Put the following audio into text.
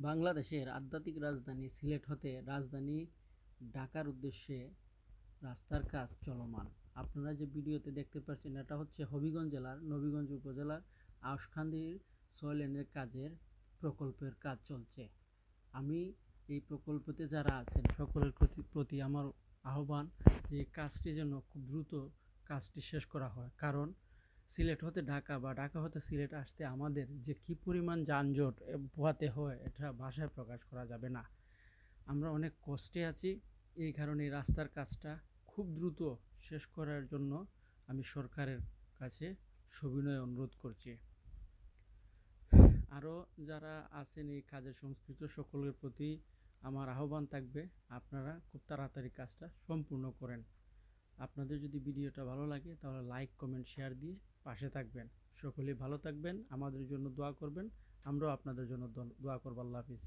বাংলাদেশের আধ্যাত্মিক রাজধানী সিলেট হতে রাজধানী ঢাকার উদ্দেশ্যে রাস্তার কাজ চলমান। আপনারা যে ভিডিওতে দেখতে পাচ্ছেন এটা হচ্ছে হবিগঞ্জ জেলার নবীগঞ্জ উপজেলার আউশখান্দির ৬ লেনের কাজের প্রকল্পের কাজ চলছে। আমি এই প্রকল্পতে যারা আছেন সকলের প্রতি আমার আহ্বান যে কাজটি যেন খুব দ্রুত কাজটি শেষ করা হয়, কারণ সিলেট হতে ঢাকা বা ঢাকা হতে সিলেট আসতে আমাদের যে কী পরিমাণ যানজট পোহাতে হয় এটা ভাষায় প্রকাশ করা যাবে না। আমরা অনেক কষ্টে আছি, এই কারণে রাস্তার কাজটা খুব দ্রুত শেষ করার জন্য আমি সরকারের কাছে সবিনয় অনুরোধ করছি। আরও যারা আছেন এই কাজের সংশ্লিষ্ট সকলের প্রতি আমার আহ্বান থাকবে, আপনারা খুব তাড়াতাড়ি কাজটা সম্পূর্ণ করেন। আপনাদের যদি ভিডিওটা ভালো লাগে তাহলে লাইক, কমেন্ট, শেয়ার দিয়ে পাশে থাকবেন। সকলেই ভালো থাকবেন, আমাদের জন্য দোয়া করবেন, আমরাও আপনাদের জন্য দোয়া করব। আল্লাহ হাফিজ।